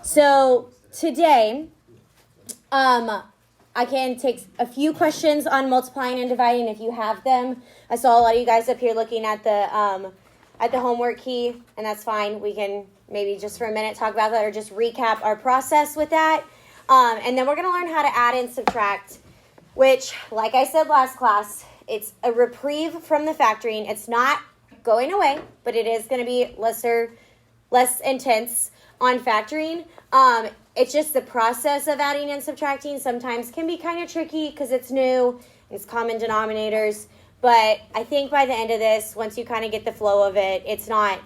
So today, I can take a few questions on multiplying and dividing if you have them. I saw a lot of you guys up here looking at the homework key, and that's fine. We can maybe just for a minute talk about that or just recap our process with that. And then we're going to learn how to add and subtract, which, like I said last class, it's a reprieve from the factoring. It's not going away, but it is going to be less intense on factoring. It's just the process of adding and subtracting sometimes can be kind of tricky because it's new, it's common denominators. But I think by the end of this, once you kind of get the flow of it, it's not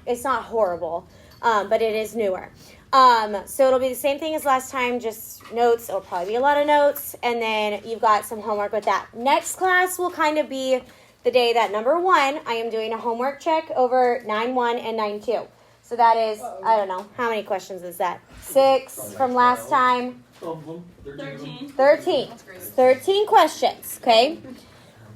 horrible, but it is newer. So it'll be the same thing as last time, just notes. It'll probably be a lot of notes, and then you've got some homework with that. Next class will kind of be the day that, number 1, I am doing a homework check over 9-1 and 9-2. So that is, I don't know, how many questions is that? 6 from last time. 13 questions, okay?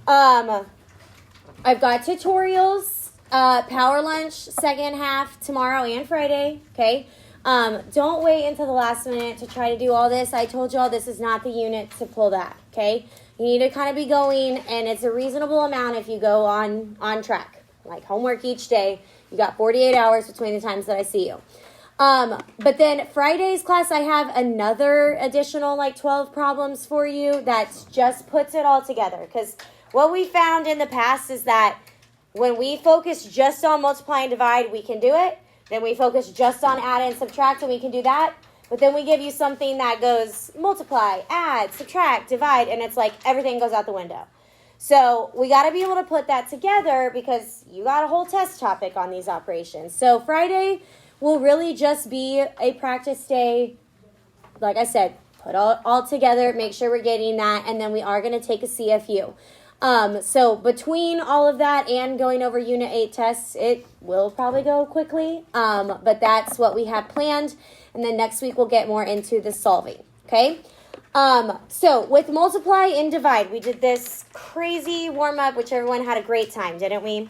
I've got tutorials, power lunch, second half tomorrow and Friday, okay? Don't wait until the last minute to try to do all this. I told you all this is not the unit to pull that, okay? You need to kind of be going, and it's a reasonable amount if you go on track, like homework each day. You got 48 hours between the times that I see you. But then Friday's class, I have another additional 12 problems for you that just puts it all together. Because what we found in the past is that when we focus just on multiply and divide, we can do it. Then we focus just on add and subtract, and we can do that. But then we give you something that goes multiply, add, subtract, divide, and it's like everything goes out the window. So we got to be able to put that together because you got a whole test topic on these operations. So Friday will really just be a practice day. Like I said, put all together, make sure we're getting that, and then we are going to take a CFU. So between all of that and going over Unit 8 tests, it will probably go quickly, but that's what we have planned. And then next week we'll get more into the solving, okay? So with multiply and divide, we did this crazy warm-up, which everyone had a great time, didn't we?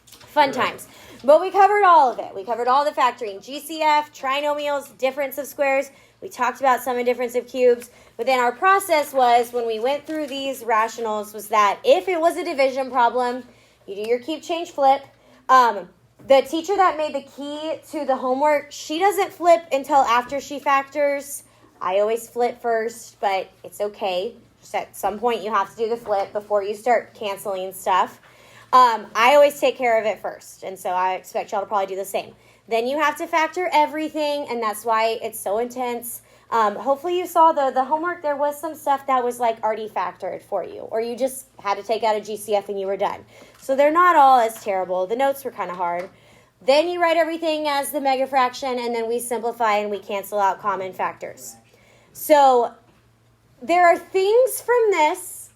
Fun times. But we covered all of it. We covered all the factoring, GCF, trinomials, difference of squares. We talked about sum and difference of cubes. But then our process was, when we went through these rationals, was that if it was a division problem, you do your keep, change, flip. The teacher that made the key to the homework, she doesn't flip until after she factors. I always flip first, but it's okay. Just at some point you have to do the flip before you start canceling stuff. I always take care of it first, and so I expect y'all to probably do the same. Then you have to factor everything, and that's why it's so intense. Hopefully you saw the homework. There was some stuff that was already factored for you, or you just had to take out a GCF and you were done. So they're not all as terrible. The notes were kind of hard. Then you write everything as the mega fraction, and then we simplify and we cancel out common factors. So there are things from this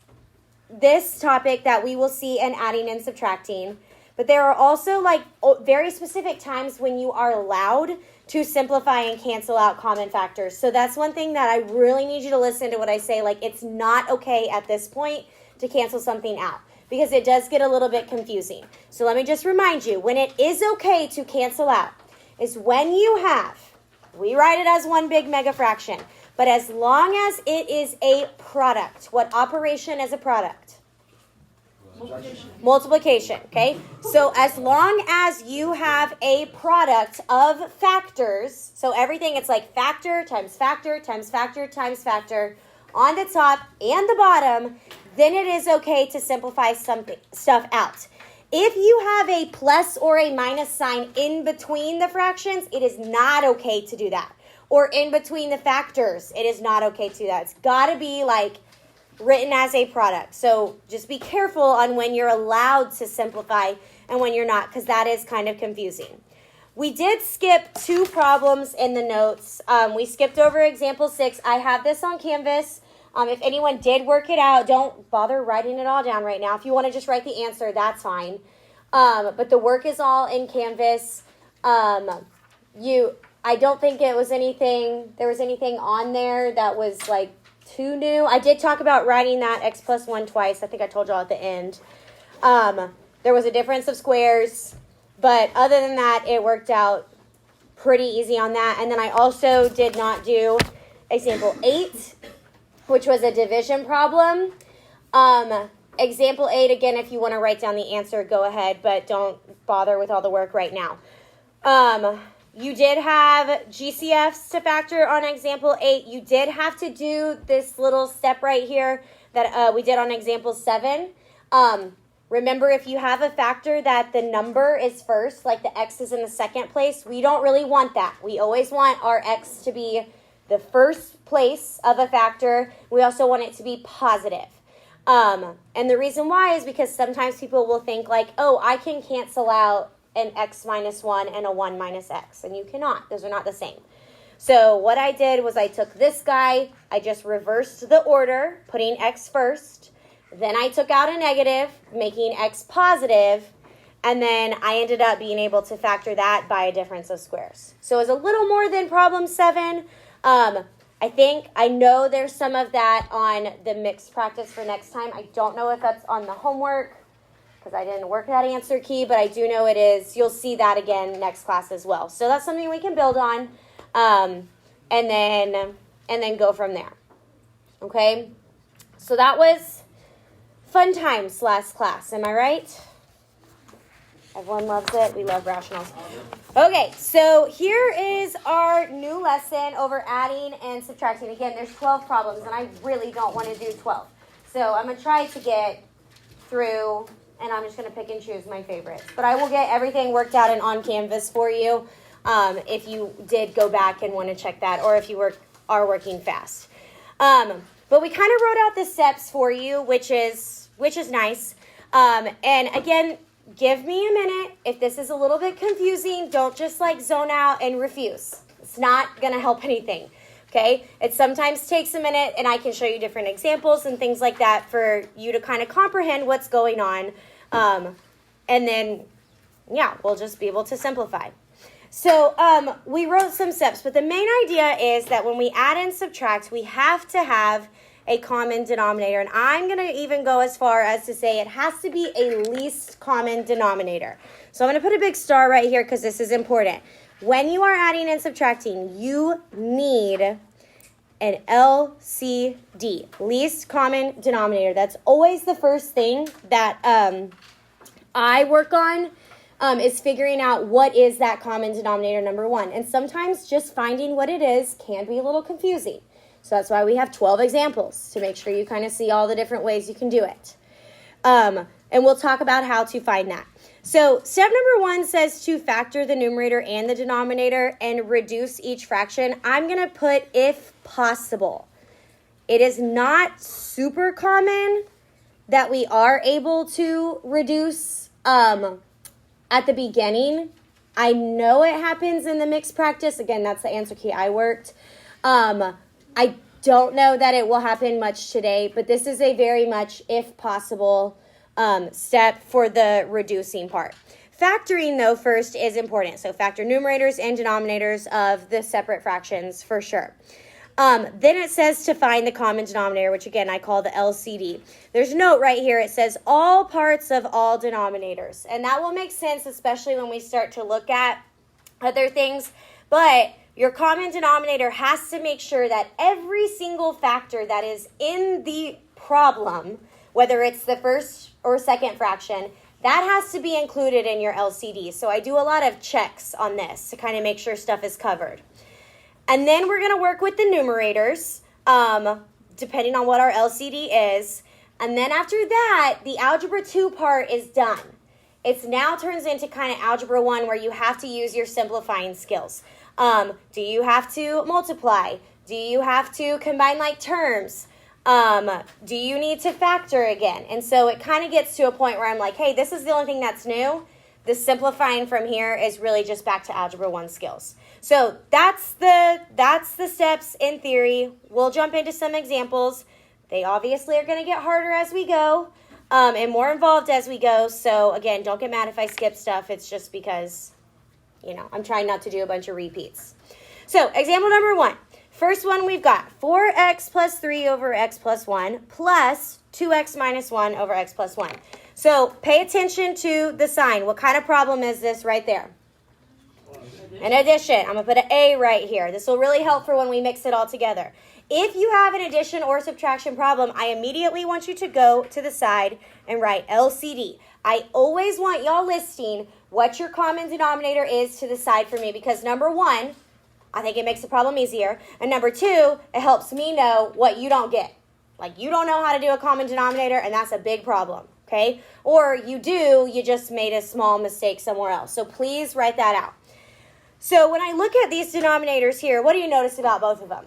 topic that we will see in adding and subtracting, but there are also very specific times when you are allowed to simplify and cancel out common factors. So that's one thing that I really need you to listen to what I say. It's not okay at this point to cancel something out because it does get a little bit confusing. So let me just remind you, when it is okay to cancel out is when we write it as one big mega fraction, but as long as it is a product. What operation is a product? Multiplication, okay? So as long as you have a product of factors, so everything, it's factor times factor times factor times factor on the top and the bottom, then it is okay to simplify stuff out. If you have a plus or a minus sign in between the fractions, it is not okay to do that. Or in between the factors, it is not okay to do that. It's got to be written as a product. So just be careful on when you're allowed to simplify and when you're not, because that is kind of confusing. We did skip 2 problems in the notes. We skipped over example 6. I have this on Canvas. If anyone did work it out, don't bother writing it all down right now. If you want to just write the answer, that's fine. But the work is all in Canvas. I don't think there was anything on there that was too new. I did talk about writing that x plus 1 twice. I think I told y'all at the end. There was a difference of squares, but other than that, it worked out pretty easy on that. And then I also did not do example 8, which was a division problem. Example 8, again, if you want to write down the answer, go ahead, but don't bother with all the work right now. You did have GCFs to factor on example 8. You did have to do this little step right here that we did on example 7. Remember, if you have a factor that the number is first, like the x is in the second place, we don't really want that. We always want our x to be the first place of a factor. We also want it to be positive. And the reason why is because sometimes people will think like, oh, I can cancel out an x minus 1 and a 1 minus x. And you cannot. Those are not the same. So what I did was I took this guy, I just reversed the order, putting x first. Then I took out a negative, making x positive, and then I ended up being able to factor that by a difference of squares. So it was a little more than problem 7. I know there's some of that on the mixed practice for next time. I don't know if that's on the homework because I didn't work that answer key, but I do know it is. You'll see that again next class as well. So that's something we can build on, and then go from there. Okay, so that was fun times last class. Am I right? Everyone loves it. We love rationals. Okay, so here is our new lesson over adding and subtracting. Again, there's 12 problems, and I really don't want to do 12. So I'm going to try to get through, and I'm just going to pick and choose my favorites. But I will get everything worked out and on Canvas for you if you did go back and want to check that, or if you are working fast. But we kind of wrote out the steps for you, which is nice. And again, give me a minute. If this is a little bit confusing, don't just like zone out and refuse. It's not going to help anything. Okay? It sometimes takes a minute, and I can show you different examples and things like that for you to kind of comprehend what's going on. And then, yeah, we'll just be able to simplify. So we wrote some steps, but the main idea is that when we add and subtract, we have to have a common denominator. And I'm going to even go as far as to say it has to be a least common denominator. So I'm going to put a big star right here because this is important. When you are adding and subtracting, you need an LCD, least common denominator. That's always the first thing that I work on. Is figuring out what is that common denominator, number 1. And sometimes just finding what it is can be a little confusing. So that's why we have 12 examples, to make sure you kind of see all the different ways you can do it. And we'll talk about how to find that. So step number 1 says to factor the numerator and the denominator and reduce each fraction. I'm going to put if possible. It is not super common that we are able to reduce at the beginning. I know it happens in the mixed practice. Again, that's the answer key I worked. I don't know that it will happen much today, but this is a very much, if possible, step for the reducing part. Factoring, though, first is important. So factor numerators and denominators of the separate fractions for sure. Then it says to find the common denominator, which again I call the LCD. There's a note right here. It says all parts of all denominators. And that will make sense, especially when we start to look at other things. But your common denominator has to make sure that every single factor that is in the problem, whether it's the first or second fraction, that has to be included in your LCD. So I do a lot of checks on this to kind of make sure stuff is covered. And then we're going to work with the numerators, depending on what our LCD is. And then after that, the Algebra 2 part is done. It now turns into kind of Algebra 1 where you have to use your simplifying skills. Do you have to multiply? Do you have to combine like terms? Do you need to factor again? And so it kind of gets to a point where I'm like, hey, this is the only thing that's new. The simplifying from here is really just back to Algebra 1 skills. So that's the steps in theory. We'll jump into some examples. They obviously are going to get harder as we go, and more involved as we go. So again, don't get mad if I skip stuff. It's just because, I'm trying not to do a bunch of repeats. So example number 1. First one we've got 4x plus 3 over x plus 1 plus 2x minus 1 over x plus 1. So pay attention to the sign. What kind of problem is this right there? An addition. I'm going to put an A right here. This will really help for when we mix it all together. If you have an addition or subtraction problem, I immediately want you to go to the side and write LCD. I always want y'all listing what your common denominator is to the side for me because number one, I think it makes the problem easier. And number two, it helps me know what you don't get. Like you don't know how to do a common denominator and that's a big problem, okay? Or you do, you just made a small mistake somewhere else. So please write that out. So when I look at these denominators here, what do you notice about both of them?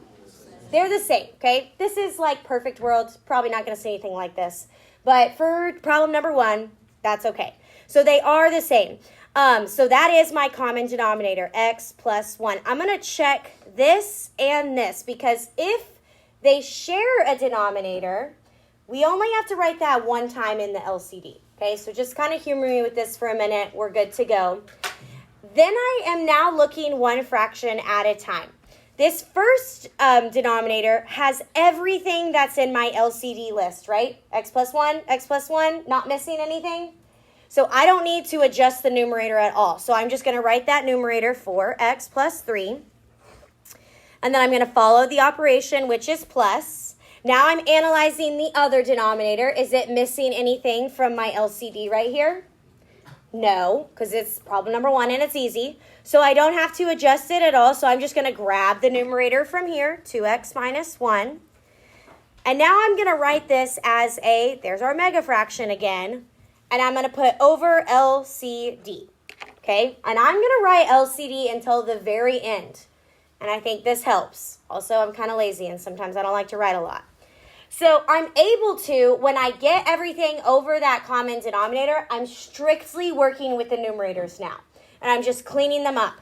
They're the same, okay? This is like perfect world. Probably not going to see anything like this. But for problem number one, that's okay. So they are the same. So that is my common denominator, x plus 1. I'm going to check this and this because if they share a denominator, we only have to write that one time in the LCD. Okay, so just kind of humor me with this for a minute. We're good to go. Then I am now looking one fraction at a time. This first denominator has everything that's in my LCD list, right? X plus 1, not missing anything. So I don't need to adjust the numerator at all. So I'm just going to write that numerator for x plus 3. And then I'm going to follow the operation, which is plus. Now I'm analyzing the other denominator. Is it missing anything from my LCD right here? No, because it's problem number 1 and it's easy. So I don't have to adjust it at all. So I'm just going to grab the numerator from here, 2x minus 1. And now I'm going to write this as there's our mega fraction again. And I'm going to put over LCD. Okay? And I'm going to write LCD until the very end. And I think this helps. Also, I'm kind of lazy and sometimes I don't like to write a lot. So I'm able to, when I get everything over that common denominator, I'm strictly working with the numerators now. And I'm just cleaning them up.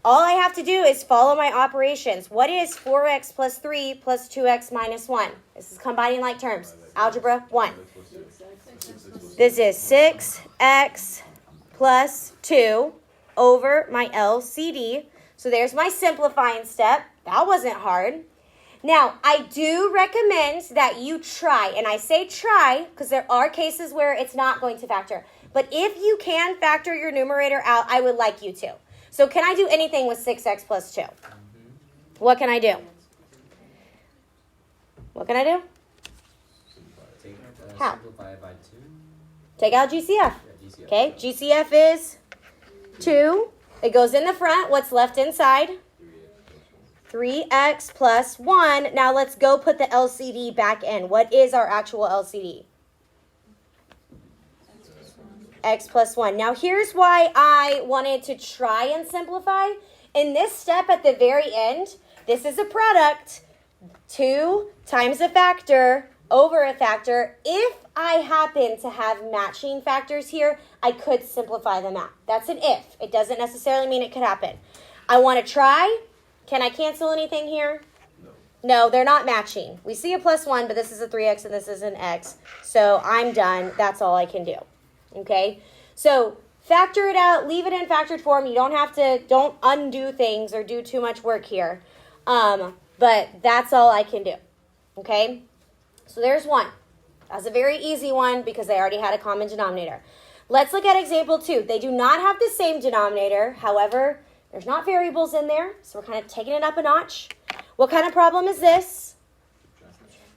All I have to do is follow my operations. What is 4x plus 3 plus 2x minus 1? This is combining like terms. Algebra 1. This is 6x plus 2 over my LCD. So there's my simplifying step. That wasn't hard. Now, I do recommend that you try, and I say try because there are cases where it's not going to factor. But if you can factor your numerator out, I would like you to. So can I do anything with 6x plus 2? What can I do? What can I do? How? Simplify it by 2. Take out GCF. Yeah, GCF. Okay, GCF is 2. It goes in the front. What's left inside? 3x plus 1. Now let's go put the LCD back in. What is our actual LCD? X plus 1. Now here's why I wanted to try and simplify. In this step at the very end, this is a product. 2 times a factor over a factor. If I happen to have matching factors here, I could simplify them out. That's an if. It doesn't necessarily mean it could happen. I want to try. Can I cancel anything here? No, they're not matching. We see a plus 1, but this is a 3x and this is an x. So I'm done. That's all I can do. Okay? So factor it out. Leave it in factored form. You don't undo things or do too much work here. But that's all I can do. Okay? So there's 1. That's a very easy one because they already had a common denominator. Let's look at example 2. They do not have the same denominator. However, there's not variables in there, so we're kind of taking it up a notch. What kind of problem is this?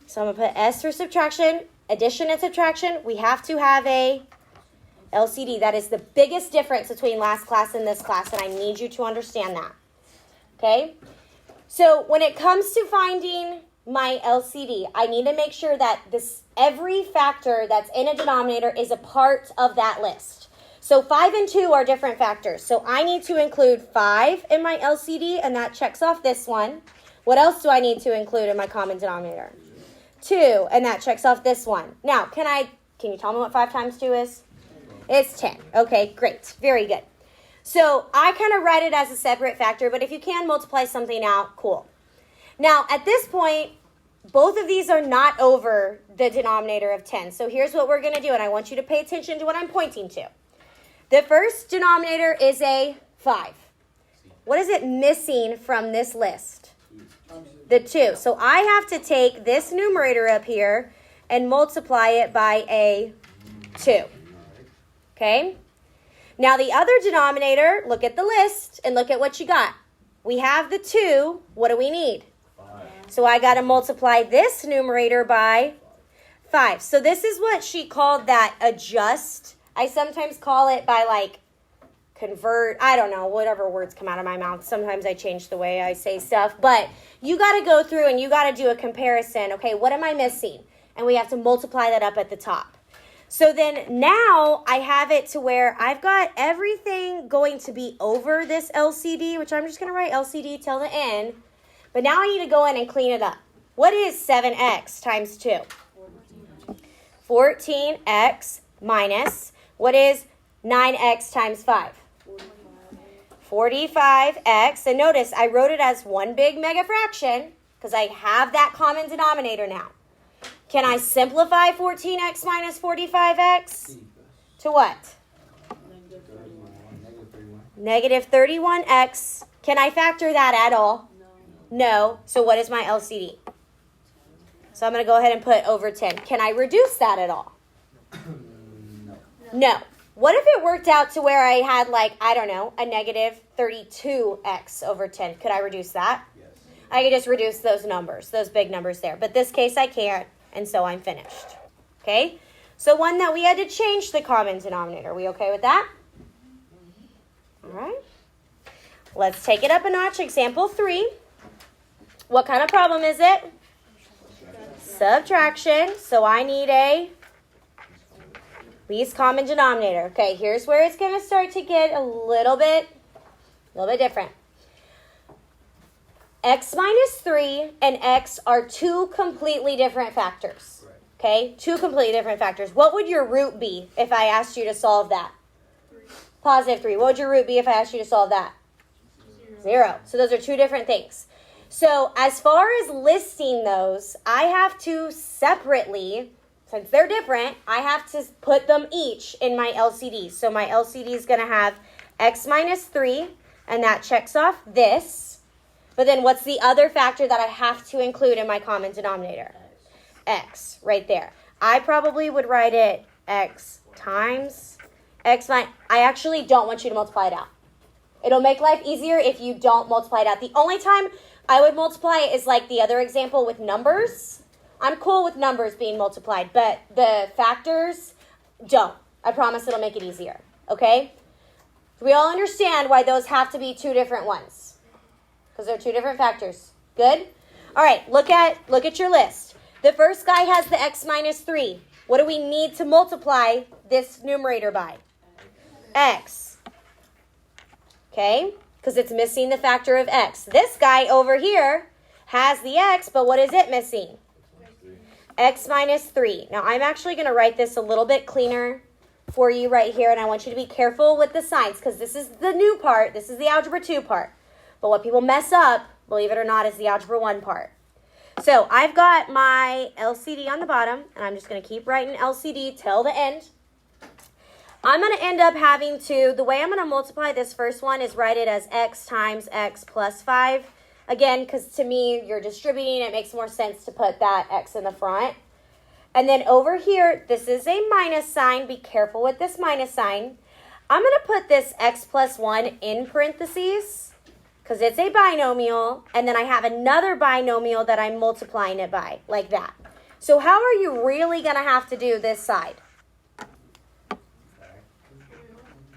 So I'm going to put S for subtraction, addition and subtraction. We have to have a LCD. That is the biggest difference between last class and this class, and I need you to understand that. Okay? So when it comes to finding my LCD, I need to make sure that every factor that's in a denominator is a part of that list. So 5 and 2 are different factors. So I need to include 5 in my LCD, and that checks off this one. What else do I need to include in my common denominator? 2, and that checks off this one. Now, can you tell me what 5 times 2 is? It's 10. Okay, great. Very good. So I kind of write it as a separate factor, but if you can multiply something out, cool. Now, at this point, both of these are not over the denominator of 10. So here's what we're going to do, and I want you to pay attention to what I'm pointing to. The first denominator is a 5. What is it missing from this list? The 2. So I have to take this numerator up here and multiply it by a 2. Okay? Now the other denominator, look at the list and look at what you got. We have the 2. What do we need? 5. So I got to multiply this numerator by 5. So this is what she called that adjust. I sometimes call it by like convert. I don't know, whatever words come out of my mouth. Sometimes I change the way I say stuff. But you got to go through and you got to do a comparison. Okay, what am I missing? And we have to multiply that up at the top. So then now I have it to where I've got everything going to be over this LCD, which I'm just going to write LCD till the end. But now I need to go in and clean it up. What is 7x times 2? 14x minus, what is 9x times 5? 45x. And notice I wrote it as one big mega fraction because I have that common denominator now. Can I simplify 14x minus 45x? To what? Negative 31x. Can I factor that at all? No. So what is my LCD? So I'm going to go ahead and put over 10. Can I reduce that at all? No. What if it worked out to where I had like, I don't know, a negative 32x over 10? Could I reduce that? Yes. I could just reduce those numbers, those big numbers there. But this case I can't, and so I'm finished. Okay? So one that we had to change the common denominator. Are we okay with that? All right. Let's take it up a notch. Example 3. What kind of problem is it? Subtraction. So I need a least common denominator. Okay, here's where it's going to start to get a little bit different. X minus 3 and x are 2 completely different factors. Okay, 2 completely different factors. What would your root be if I asked you to solve that? 3. Positive 3. What would your root be if I asked you to solve that? 0. So those are 2 different things. So as far as listing those, I have to separately, since they're different, I have to put them each in my LCD. So my LCD is going to have x minus 3, and that checks off this. But then what's the other factor that I have to include in my common denominator? X, right there. I probably would write it x times x minus. I actually don't want you to multiply it out. It'll make life easier if you don't multiply it out. The only time I would multiply it is like the other example with numbers. I'm cool with numbers being multiplied, but the factors, don't. I promise it'll make it easier, okay? We all understand why those have to be 2 different ones, because they're 2 different factors. Good? All right, look at your list. The first guy has the x minus 3. What do we need to multiply this numerator by? X. Okay? Because it's missing the factor of x. This guy over here has the x, but what is it missing? X minus 3. Now, I'm actually going to write this a little bit cleaner for you right here, and I want you to be careful with the signs, because this is the new part. This is the Algebra 2 part. But what people mess up, believe it or not, is the Algebra 1 part. So I've got my LCD on the bottom, and I'm just going to keep writing LCD till the end. I'm going to end up having to, the way I'm going to multiply this first one is write it as x times x plus 5. Again, because to me, you're distributing, it makes more sense to put that x in the front. And then over here, this is a minus sign. Be careful with this minus sign. I'm going to put this x plus 1 in parentheses because it's a binomial. And then I have another binomial that I'm multiplying it by, like that. So how are you really going to have to do this side?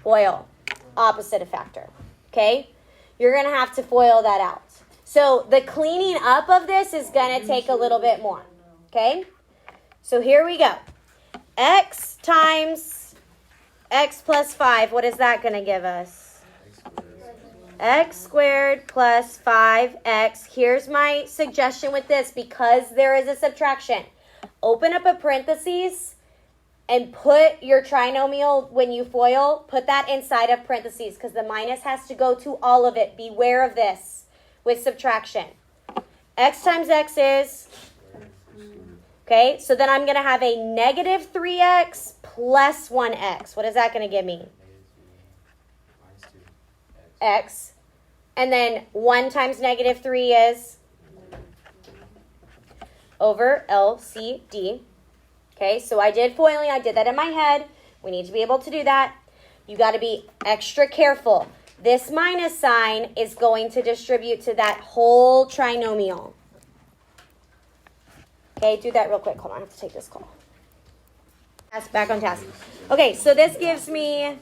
FOIL, opposite of factor, okay? You're going to have to FOIL that out. So the cleaning up of this is going to take a little bit more, okay? So here we go. X times x plus 5, what is that going to give us? X squared plus 5x. Here's my suggestion with this, because there is a subtraction. Open up a parentheses and put your trinomial, when you FOIL, put that inside of parentheses, because the minus has to go to all of it. Beware of this with subtraction. X times x is, okay, so then I'm going to have a negative 3x plus 1x. What is that going to give me? X. And then 1 times negative 3 is over LCD. Okay, so I did FOILing. I did that in my head. We need to be able to do that. You got to be extra careful. This minus sign is going to distribute to that whole trinomial. Okay, do that real quick. Hold on, I have to take this call. Back on task. Okay, so this gives me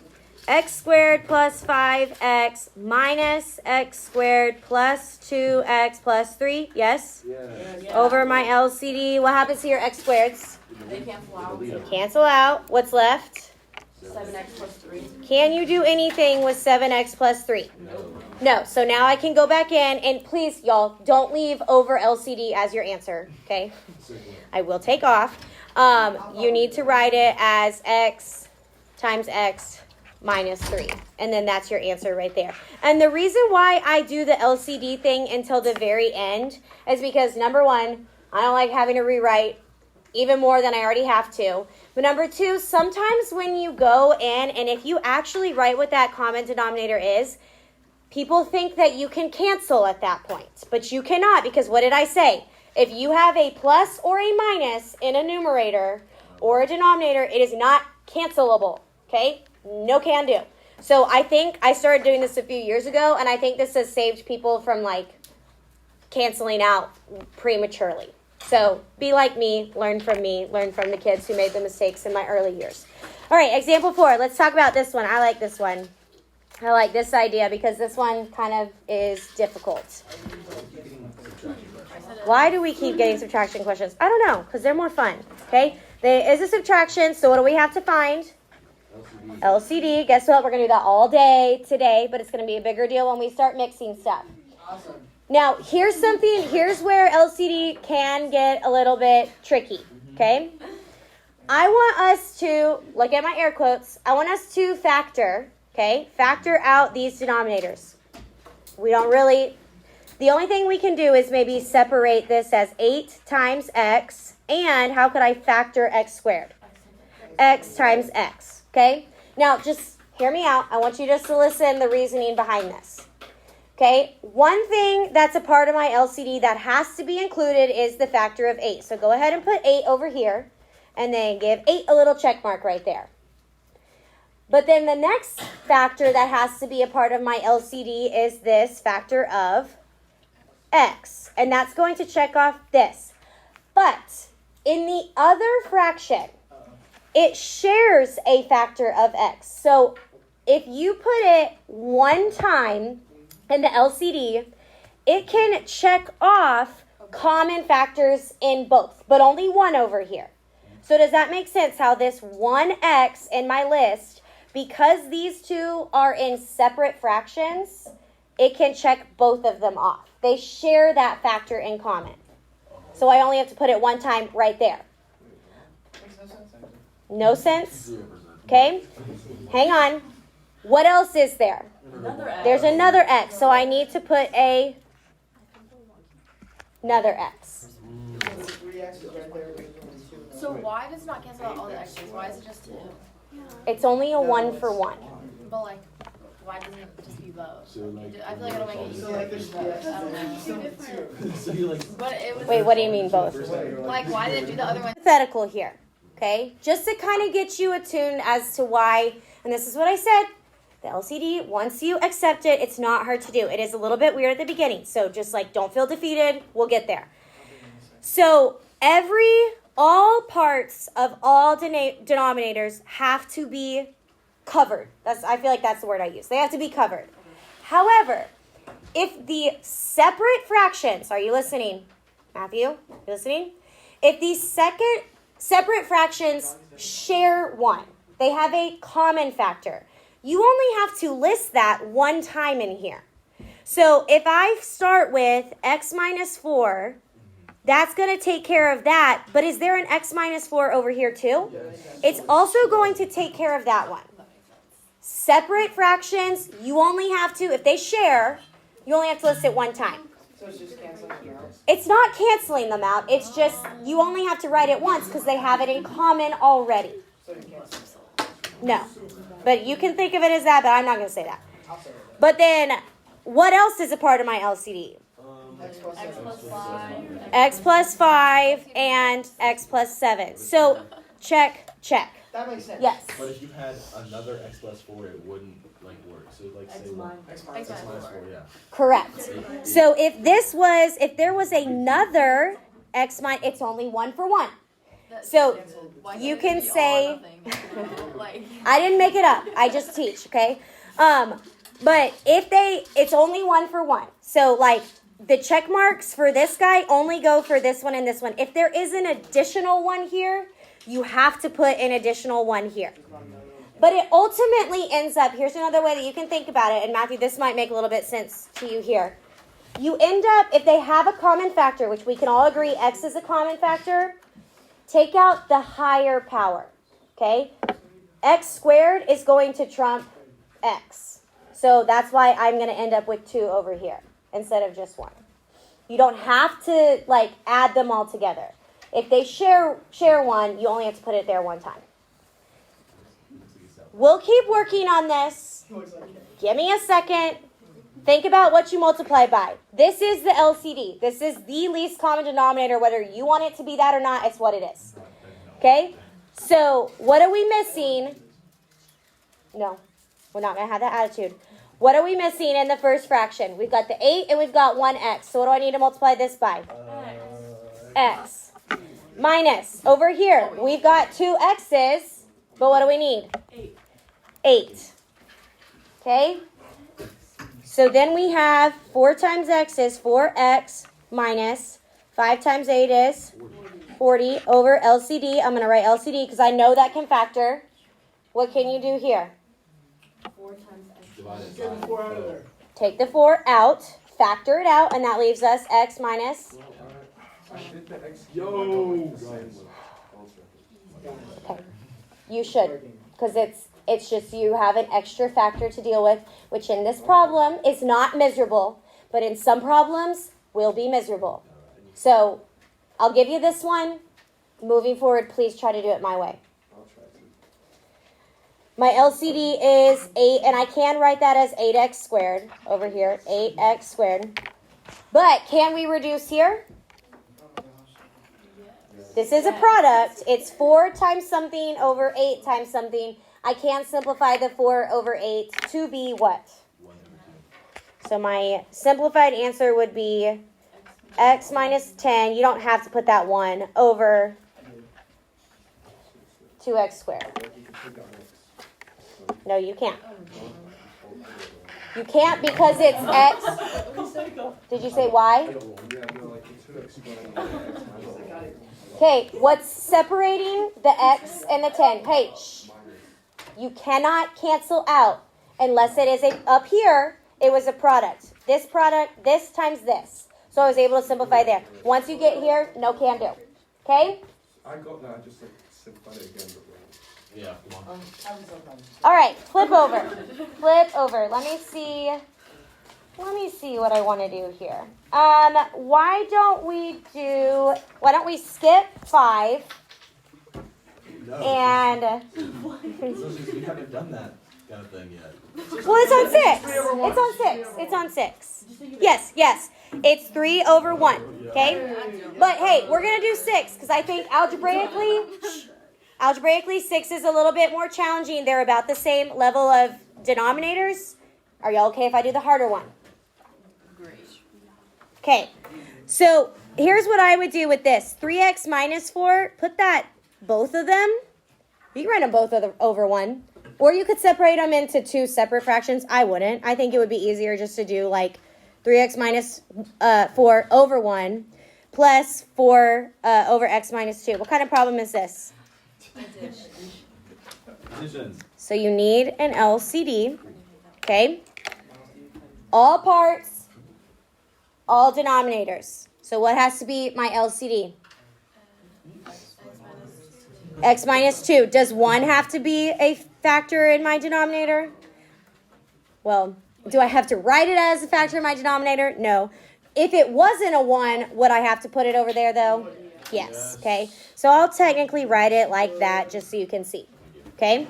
x squared plus 5x minus x squared plus 2x plus 3. Yes? Yeah. Over my LCD. What happens to your x squareds? They cancel out. Cancel out. What's left? 7x plus 3. Can you do anything with 7x plus 3? No. So now I can go back in, and please, y'all, don't leave over LCD as your answer, okay? I will take off. You need to write it as x times x minus 3. And then that's your answer right there. And the reason why I do the LCD thing until the very end is because, number one, I don't like having to rewrite even more than I already have to. But number two, sometimes when you go in and if you actually write what that common denominator is, people think that you can cancel at that point. But you cannot, because what did I say? If you have a plus or a minus in a numerator or a denominator, it is not cancelable, okay? No can do. So I think I started doing this a few years ago, and I think this has saved people from, like, canceling out prematurely. So be like me, learn from the kids who made the mistakes in my early years. All right, example 4. Let's talk about this one. I like this one. I like this idea because this one kind of is difficult. Why do we keep getting subtraction questions? I don't know, because they're more fun, okay? There is a subtraction, so what do we have to find? LCD. Guess what? We're going to do that all day today, but it's going to be a bigger deal when we start mixing stuff. Awesome. Now, here's where LCD can get a little bit tricky, okay? I want us to, look at my air quotes, I want us to factor out these denominators. We don't really, the only thing we can do is maybe separate this as 8 times x, and how could I factor x squared? X times x, okay? Now, just hear me out. I want you just to listen the reasoning behind this. Okay, one thing that's a part of my LCD that has to be included is the factor of 8. So go ahead and put 8 over here, and then give 8 a little check mark right there. But then the next factor that has to be a part of my LCD is this factor of x. And that's going to check off this. But in the other fraction, it shares a factor of x. So if you put it one time in the LCD, it can check off common factors in both, but only one over here. So does that make sense how this 1x in my list, because these two are in separate fractions, it can check both of them off. They share that factor in common. So I only have to put it one time right there. No sense? Okay? Hang on. What else is there? There's another x, so I need to put another x. So why does it not cancel out all the extras? Why is it just 2? It's only a 1 for 1. But like, why doesn't it just be both? I feel like it'll make it easier if it's both. I don't know. But it was. Wait, what do you mean both? Like, why did it do the other one? Hypothetical here, okay? Just to kind of get you attuned as to why, and this is what I said, the LCD, once you accept it, it's not hard to do. It is a little bit weird at the beginning, so just like don't feel defeated. We'll get there. So all parts of all denominators have to be covered. I feel like that's the word I use. They have to be covered. However, if the separate fractions, are you listening, Matthew? You listening? If the separate fractions share 1, they have a common factor. You only have to list that one time in here. So if I start with x minus 4, that's going to take care of that. But is there an x minus 4 over here too? Yes. It's also going to take care of that one. Separate fractions, you only have to, if they share, you only have to list it one time. So it's just canceling them out? It's not canceling them out. It's just you only have to write it once because they have it in common already. So you cancel. No. But you can think of it as that, but I'm not going to say that. But then, what else is a part of my LCD? X plus 5. X plus 5 and x plus 7. So, check. That makes sense. Yes. But if you had another x plus 4, it wouldn't like work. So like say X x minus 4, yeah. Correct. So if there was another x minus, it's only 1 for 1. So Why you can't can it be all or say, nothing? Like, I didn't make it up. I just teach, okay? But it's only 1 for 1. So like the check marks for this guy only go for this one and this one. If there is an additional one here, you have to put an additional one here. But it ultimately ends up, here's another way that you can think about it, and Matthew, this might make a little bit sense to you here. You end up, if they have a common factor, which we can all agree x is a common factor, take out the higher power, okay? X squared is going to trump x. So that's why I'm going to end up with 2 over here instead of just 1. You don't have to, like, add them all together. If they share one, you only have to put it there one time. We'll keep working on this. Give me a second. Think about what you multiply by. This is the LCD. This is the least common denominator. Whether you want it to be that or not, it's what it is. Okay? So, what are we missing? No, we're not going to have that attitude. What are we missing in the first fraction? We've got the 8 and we've got 1x. So, what do I need to multiply this by? X. Minus. Over here, we've got 2 x's. But what do we need? 8. Okay? So then we have 4 times x is 4x minus 5 times 8 is 40 over LCD. I'm going to write LCD because I know that can factor. What can you do here? 4 times x. Get the 4 out of there. Take the 4 out, factor it out, and that leaves us x minus. Yo! Okay. You should, because it's just you have an extra factor to deal with, which in this problem is not miserable, but in some problems will be miserable. So I'll give you this one. Moving forward, please try to do it my way. My LCD is 8, and I can write that as 8x squared over here, 8x squared. But can we reduce here? This is a product. It's 4 times something over 8 times something. I can simplify the 4 over 8 to be what? So my simplified answer would be x minus 10. You don't have to put that 1 over 2x squared. No, you can't. You can't because it's x. Did you say y? Okay, what's separating the x and the 10? Hey, shh. You cannot cancel out unless it is up here, it was a product. This product, this times this. So I was able to simplify there. Once you get here, no can do. Okay? I got that, I just like simplified it again, but wrong. Yeah, come on. All right, flip over. Flip over. Let me see what I want to do here. Why don't we skip 5 No. and We haven't done that kind of thing yet. well, it's on 6. It's on 6. It's on 6. Yes. It's 3 over 1. Okay? But hey, we're going to do 6 because I think algebraically 6 is a little bit more challenging. They're about the same level of denominators. Are y'all okay if I do the harder one? Great. Okay. So here's what I would do with this. 3x minus 4, put that, both of them. You can write them both over 1. Or you could separate them into 2 separate fractions. I wouldn't. I think it would be easier just to do like 3x minus 4 over 1 plus 4 over x minus 2. What kind of problem is this? Addition. So you need an LCD. Okay? All parts, all denominators. So what has to be my LCD? X minus 2. Does 1 have to be a factor in my denominator? Well, do I have to write it as a factor in my denominator? No. If it wasn't a 1, would I have to put it over there though? Yes. Okay. So I'll technically write it like that just so you can see. Okay.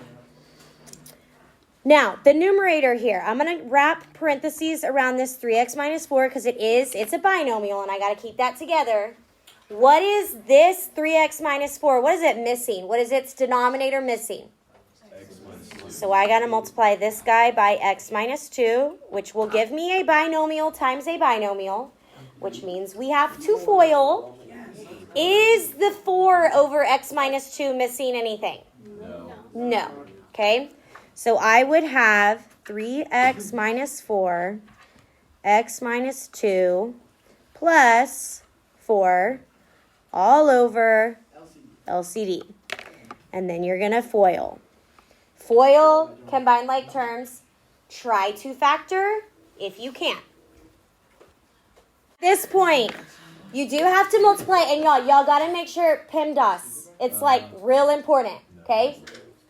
Now, the numerator here. I'm going to wrap parentheses around this 3x minus 4 because it's a binomial and I got to keep that together. What is this 3x minus 4? What is it missing? What is its denominator missing? X minus 2. So I got to multiply this guy by x minus 2, which will give me a binomial times a binomial, which means we have to FOIL. Is the 4 over x minus 2 missing anything? No. No. Okay? So I would have 3x minus 4, x minus 2, plus 4, all over LCD. And then you're going to FOIL. FOIL, combine like terms. Try to factor if you can. At this point, you do have to multiply, and y'all got to make sure PEMDAS. It's like real important, okay?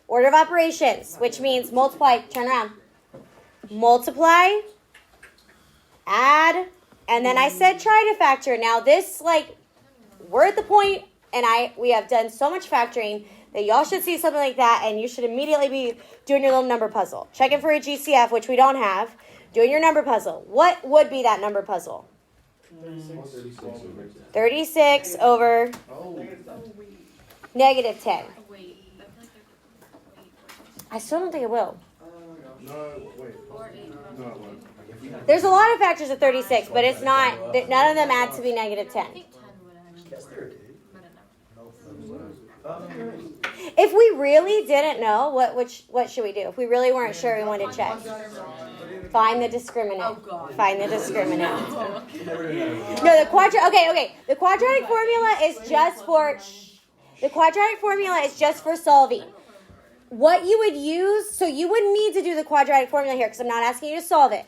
Order of operations, which means multiply, turn around. Multiply, add, and then I said try to factor. Now this, like, we're at the point, and we have done so much factoring that y'all should see something like that, and you should immediately be doing your little number puzzle. Checking for a GCF, which we don't have. Doing your number puzzle. What would be that number puzzle? 36 over negative 10. Wait, I feel like I still don't think it will. No, wait. or 8. No, it won't. There's a lot of factors of 36, but it's not, none of them add to be negative 10. I think 10 would actually. But I don't know. If we really didn't know, what should we do? If we really weren't sure, we wanted to check. Find the discriminant. Oh, God. Find the discriminant. No, the okay. The quadratic formula is just for solving. What you would use, so you wouldn't need to do the quadratic formula here because I'm not asking you to solve it.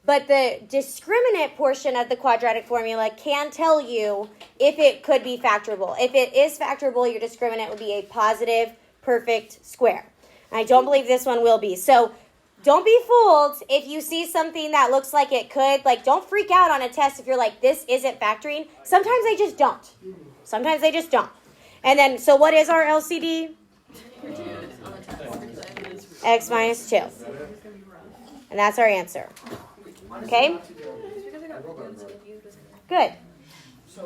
But the discriminant portion of the quadratic formula can tell you if it could be factorable. If it is factorable, your discriminant would be a positive perfect square. And I don't believe this one will be. So don't be fooled if you see something that looks like it could. Like, don't freak out on a test if you're like, this isn't factoring. Sometimes they just don't. And then, so what is our LCD? X minus 2. And that's our answer. Okay? Good. So,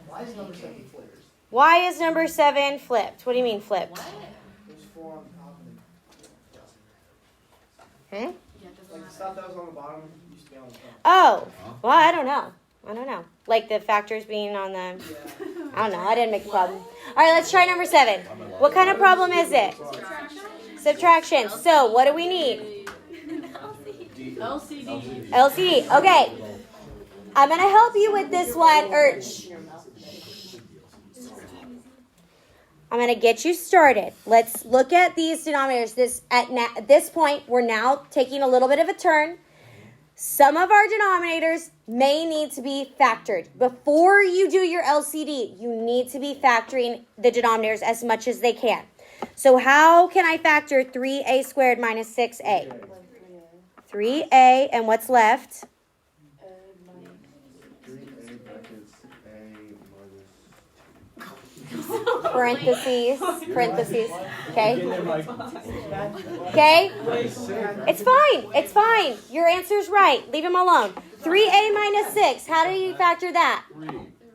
why is number 7 flipped? Why is number 7 flipped? What do you mean flipped? There's 4 on top and Hmm? Yeah, it doesn't like the matter. stuff that was on the bottom used to be on the top. Oh, well, I don't know. Like the factors being on the... Yeah. I don't know. I didn't make the problem. All right, let's try number 7. What kind of problem is it? Subtraction. So, what do we need? LCD. Okay. I'm going to help you with this one, I'm going to get you started. Let's look at these denominators. At this point, we're now taking a little bit of a turn. Some of our denominators may need to be factored. Before you do your LCD, you need to be factoring the denominators as much as they can. So how can I factor 3a squared minus 6a? 3a, and what's left? 3a brackets a Parentheses. Okay? Okay? It's fine. Your answer's right. Leave him alone. 3a minus 6. How do you factor that?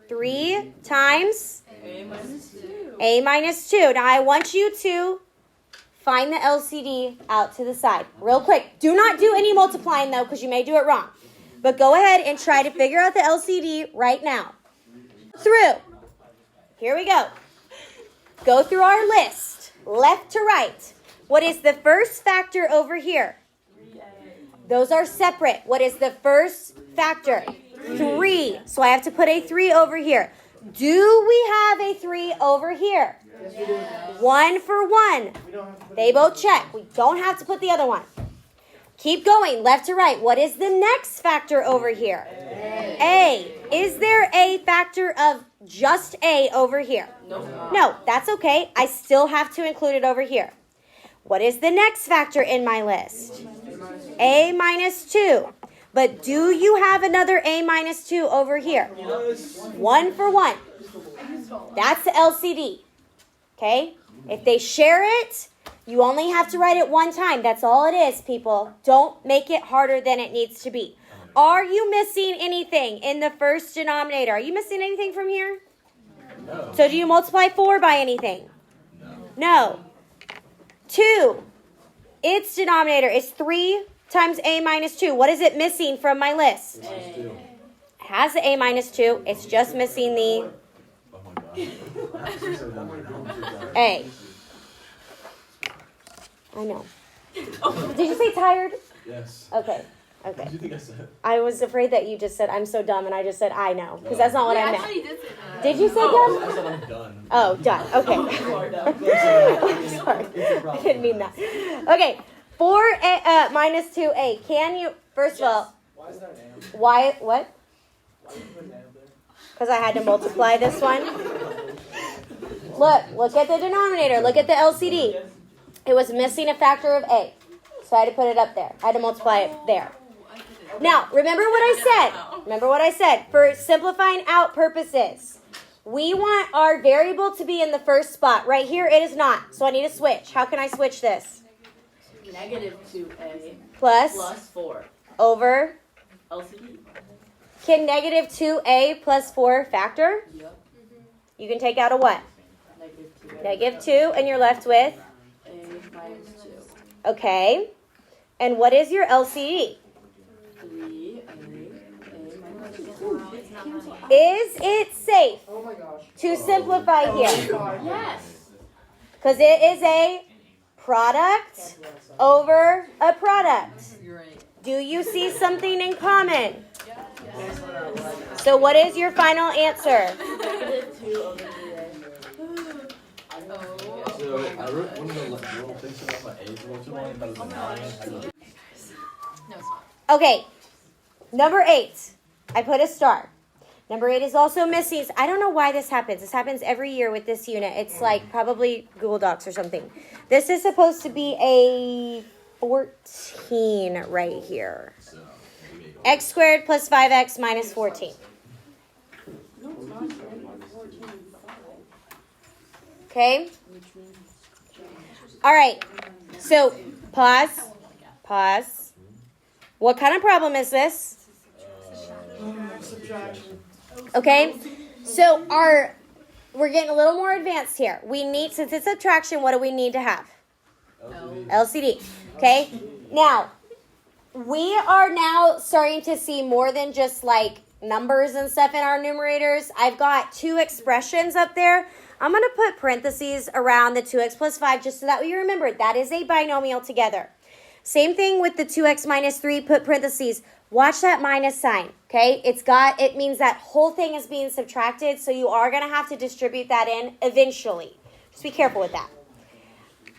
3 times a minus 2. Now I want you to find the LCD out to the side. Real quick. Do not do any multiplying though, because you may do it wrong. But go ahead and try to figure out the LCD right now. Here we go. Go through our list, left to right. What is the first factor over here? Those are separate. What is the first factor? 3. So I have to put a 3 over here. Do we have a 3 over here? 1 for 1. They both check. We don't have to put the other one. Keep going, left to right. What is the next factor over here? A. Is there a factor of just A over here? No, that's okay. I still have to include it over here. What is the next factor in my list? A minus 2. But do you have another A minus 2 over here? 1 for 1. That's the LCD. Okay? If they share it, you only have to write it one time. That's all it is, people. Don't make it harder than it needs to be. Are you missing anything in the first denominator? Are you missing anything from here? No. So do you multiply 4 by anything? No. 2. Its denominator is 3 times a minus 2. What is it missing from my list? Minus 2. It has the a minus 2. It's just missing the Oh my god. a. I know. Did you say tired? Yes. Okay. What Okay. do you think I said? I was afraid that you just said, I'm so dumb, and I just said, I know. Because that's not what I I meant. thought you did say that. Did you say dumb? I said I'm done. Oh, done. Okay. Sorry. I didn't mean that. Okay. 4a minus 2a. Can you, first of all, Why is that an amp? why, what? Why did you put an amp there? Because I had to multiply this one. Look at the denominator. Look at the LCD. It was missing a factor of a. So I had to put it up there. I had to multiply it there. Now, remember what I said. Remember what I said. For simplifying out purposes, we want our variable to be in the first spot. Right here, it is not. So I need to switch. How can I switch this? Negative 2a Plus, plus 4 over. LCD. Can negative 2a plus 4 factor? Yep. You can take out a what? Negative 2a. Negative 2, and you're left with? A minus 2. Okay. And what is your LCD? 3a minus 2. Is it safe Oh my gosh. to simplify here? Yes. Because it is a product over a product. You're right. Do you see something in common? So what is your final answer? Negative 2 over 3a. So I wrote one of the little things about my age a little too long. I thought it was a 9. I wrote, No, it's not. Okay. Number 8. I put a star. Number 8 is also missing. I don't know why this happens. This happens every year with this unit. It's like probably Google Docs or something. This is supposed to be a 14 right here. so maybe go. X squared plus 5x minus 14. Okay? All right. So, pause. Pause. What kind of problem is this? Subtraction. Okay? So, we're getting a little more advanced here. We need, since it's subtraction, what do we need to have? LCD. LCD. Okay? Now, we are now starting to see more than just like numbers and stuff in our numerators. I've got 2 expressions up there. I'm going to put parentheses around the 2x plus 5 just so that we remember that is a binomial together. Same thing with the 2x minus 3, put parentheses. Watch that minus sign, okay? It means that whole thing is being subtracted, so you are going to have to distribute that in eventually. Just be careful with that.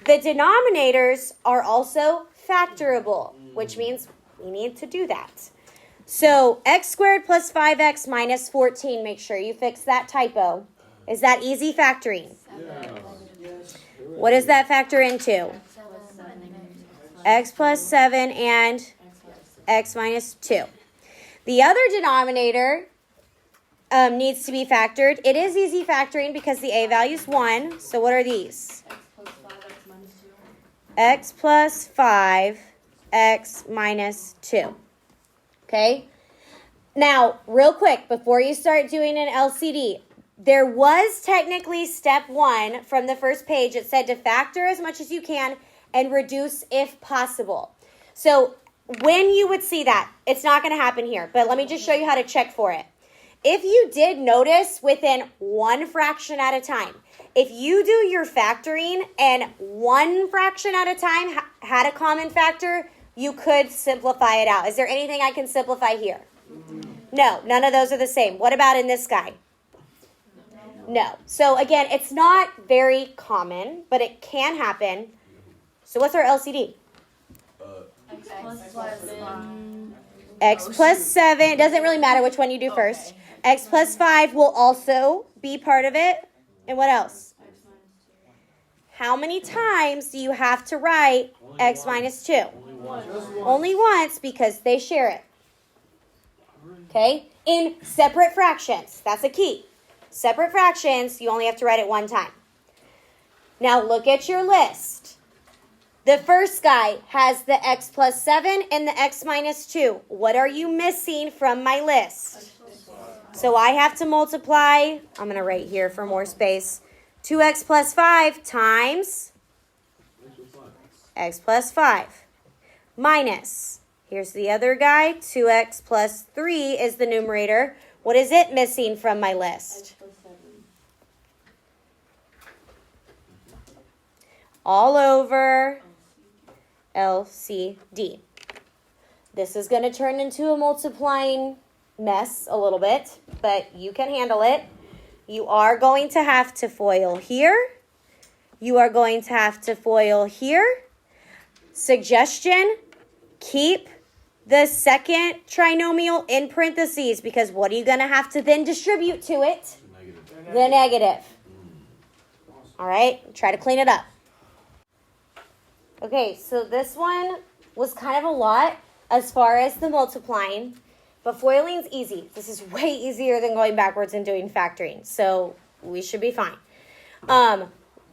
The denominators are also factorable, which means we need to do that. So x squared plus 5x minus 14, make sure you fix that typo. Is that easy factoring? What does that factor into? X plus 7 and x minus 2. The other denominator needs to be factored. It is easy factoring because the a value is 1. So what are these? X plus 5, x minus 2. Okay? Now, real quick, before you start doing an LCD, there was technically step 1 from the first page. It said to factor as much as you can and reduce if possible. So when you would see that, it's not going to happen here, but let me just show you how to check for it. If you did notice within 1 fraction at a time, if you do your factoring and 1 fraction at a time had a common factor, you could simplify it out. Is there anything I can simplify here? No, none of those are the same. What about in this guy? No. So again, it's not very common, but it can happen. So what's our LCD? X plus 7. It doesn't really matter which one you do first. X plus 5 will also be part of it. And what else? How many times do you have to write x minus 2? Only once because they share it. Okay? In separate fractions. That's a key. Separate fractions, you only have to write it 1 time. Now look at your list. The first guy has the x plus 7 and the x minus 2. What are you missing from my list? So I have to multiply, I'm going to write here for more space, 2x plus 5 times x plus 5 minus, here's the other guy, 2x plus 3 is the numerator. What is it missing from my list? X plus 7. All over LCD. This is going to turn into a multiplying mess a little bit, but you can handle it. You are going to have to FOIL here. You are going to have to FOIL here. Suggestion, keep the second trinomial in parentheses, because what are you going to have to then distribute to it? The negative. All right, try to clean it up. Okay, so this one was kind of a lot as far as the multiplying, but FOILing's easy. This is way easier than going backwards and doing factoring, so we should be fine.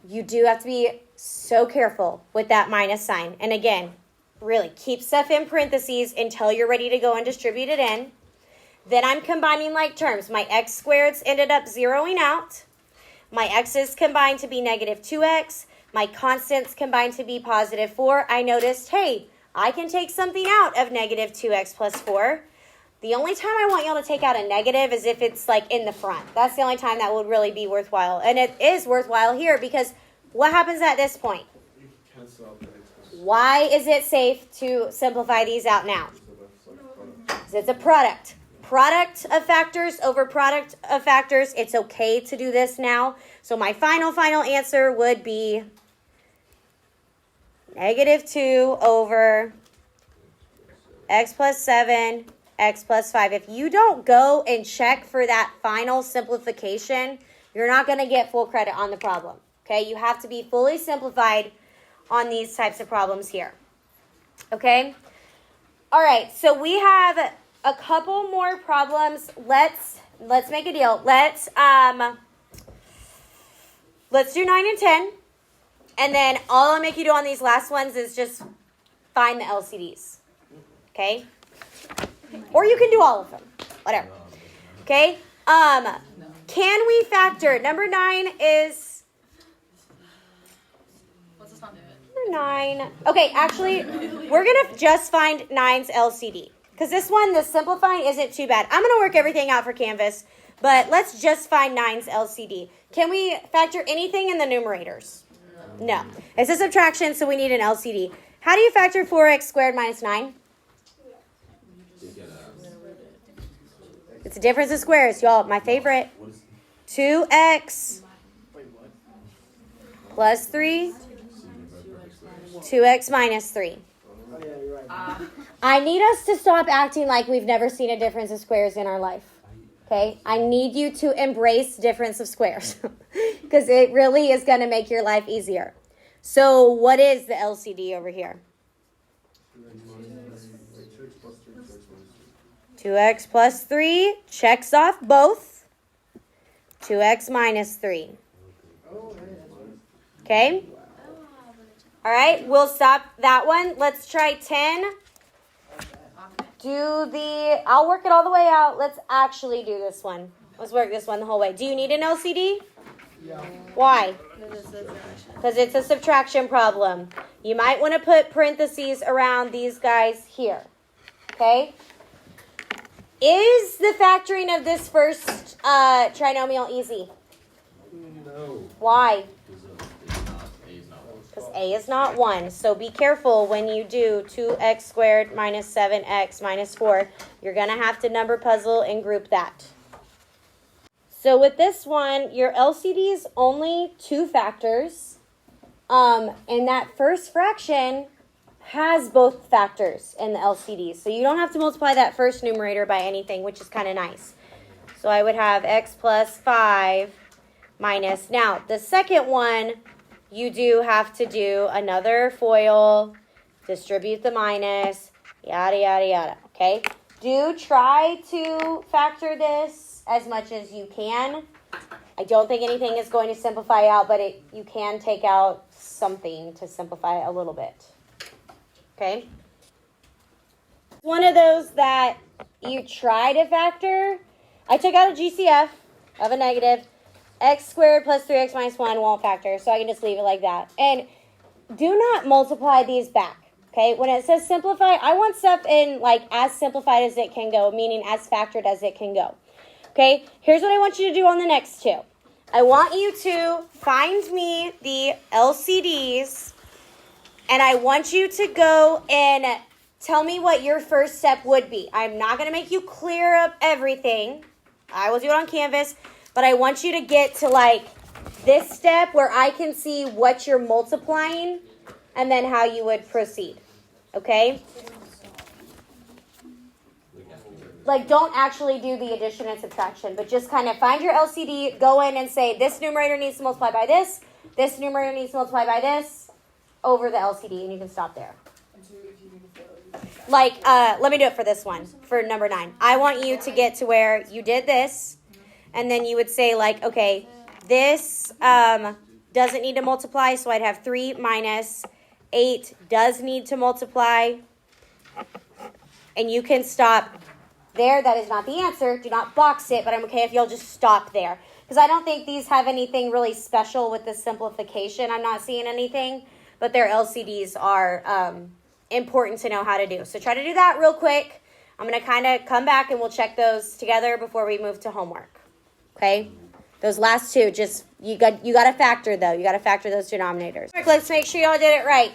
You do have to be so careful with that minus sign. And again, really keep stuff in parentheses until you're ready to go and distribute it in. Then I'm combining like terms. My x squareds ended up zeroing out. My x's combined to be negative 2x. My constants combined to be positive 4. I noticed, hey, I can take something out of negative 2x plus 4. The only time I want y'all to take out a negative is if it's like in the front. That's the only time that would really be worthwhile. And it is worthwhile here because what happens at this point? You can cancel out the x plus. Why is it safe to simplify these out now? So that's like product. 'Cause it's a product. Product of factors over product of factors. It's okay to do this now. So my final answer would be negative 2 over x plus 7, x plus 5. If you don't go and check for that final simplification, you're not going to get full credit on the problem. Okay, you have to be fully simplified on these types of problems here. Okay? All right, so we have a couple more problems. Let's make a deal. Let's do 9 and 10. And then all I'll make you do on these last ones is just find the LCDs. Okay? Or you can do all of them. Whatever. Okay? Can we factor? Number 9 is Let's just not do it. number 9. Okay, actually, we're going to just find 9's LCD. Because this one, the simplifying isn't too bad. I'm going to work everything out for Canvas. But let's just find 9's LCD. Can we factor anything in the numerators? No. It's a subtraction, so we need an LCD. How do you factor 4x squared minus 9? It's a difference of squares, y'all. My favorite. 2x plus 3. 2x minus 3. Oh, yeah, you're right. I need us to stop acting like we've never seen a difference of squares in our life. Okay? I need you to embrace difference of squares. Because it really is going to make your life easier. So what is the LCD over here? 2x plus 3 checks off both. 2x minus 3. Okay? All right, we'll stop that one. Let's try 10. I'll work it all the way out. Let's actually do this one. Let's work this one the whole way. Do you need an LCD? Yeah. Why? Because it's a subtraction problem. You might want to put parentheses around these guys here. Okay? Is the factoring of this first trinomial easy? No. Why? A is not 1. Because a is not 1. So be careful when you do 2x squared minus 7x minus 4. You're going to have to number puzzle and group that. So with this one, your LCD is only 2 factors. And that first fraction has both factors in the LCD. So you don't have to multiply that first numerator by anything, which is kind of nice. So I would have x plus 5 minus. Now, the second one, you do have to do another FOIL, distribute the minus, yada, yada, yada. Okay? Do try to factor this as much as you can. I don't think anything is going to simplify out, but you can take out something to simplify a little bit. Okay? One of those that you try to factor. I took out a GCF of a negative. X squared plus 3x minus 1 won't factor, so I can just leave it like that. And do not multiply these back. Okay, when it says simplify, I want stuff in like as simplified as it can go, meaning as factored as it can go. Okay, here's what I want you to do on the next two. I want you to find me the LCDs, and I want you to go and tell me what your first step would be. I'm not going to make you clear up everything. I will do it on Canvas, but I want you to get to like this step where I can see what you're multiplying and then how you would proceed. Okay? Like, don't actually do the addition and subtraction, but just kind of find your LCD, go in and say, this numerator needs to multiply by this numerator needs to multiply by this, over the LCD, and you can stop there. Like, let me do it for this one, for number 9. I want you to get to where you did this, and then you would say, like, okay, this doesn't need to multiply, so I'd have 3 minus 8 does need to multiply, and you can stop there. That is not the answer. Do not box it, but I'm okay if you'll just stop there. Because I don't think these have anything really special with the simplification. I'm not seeing anything, but their LCDs are important to know how to do. So try to do that real quick. I'm going to kind of come back and we'll check those together before we move to homework. Okay? Those last two, just, you got to factor though. You got to factor those denominators. Let's make sure y'all did it right.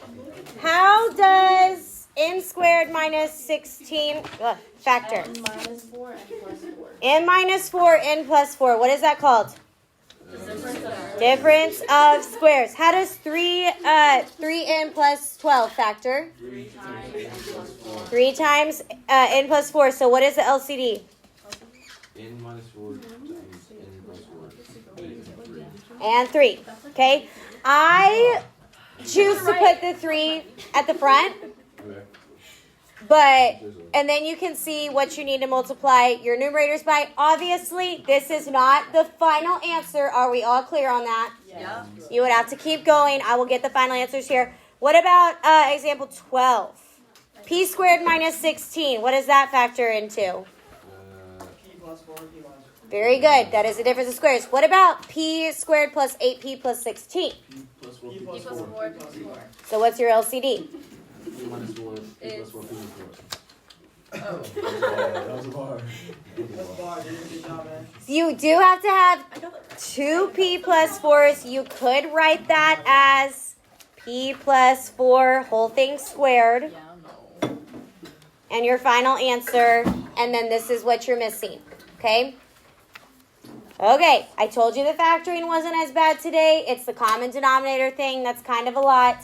How does n squared minus 16 factor? N minus 4 and plus 4. N minus 4, n plus 4. What is that called? Difference of squares. How does 3n plus 12 factor? 3 times n plus 4. 3 times n plus 4. So what is the LCD? N minus 4 times n plus 4. And 3. Okay. I choose to put the 3 at the front. Okay. But, and then you can see what you need to multiply your numerators by. Obviously, this is not the final answer. Are we all clear on that? Yeah. You would have to keep going. I will get the final answers here. What about example 12? P squared minus 16. What does that factor into? P plus 4, P minus 4. Very good. That is the difference of squares. What about P squared plus 8P plus 16? P plus 4, P P plus P plus 4, 4, P plus P 4. So what's your LCD? P minus 4, P plus 4, P minus 4. Oh. That was a bar. That's bar, dude. Good job, man. You do have to have 2 P plus 4s. You could write that as P plus 4 whole thing squared. Yeah, no. And your final answer. And then this is what you're missing. Okay? Okay, I told you the factoring wasn't as bad today. It's the common denominator thing. That's kind of a lot.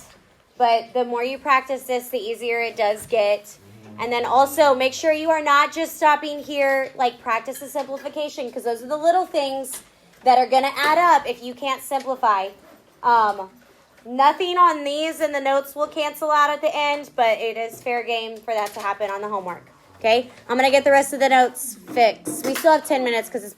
But the more you practice this, the easier it does get. And then also make sure you are not just stopping here, like practice the simplification, because those are the little things that are going to add up if you can't simplify. Nothing on these and the notes will cancel out at the end, but it is fair game for that to happen on the homework. Okay? I'm going to get the rest of the notes fixed. We still have 10 minutes because it's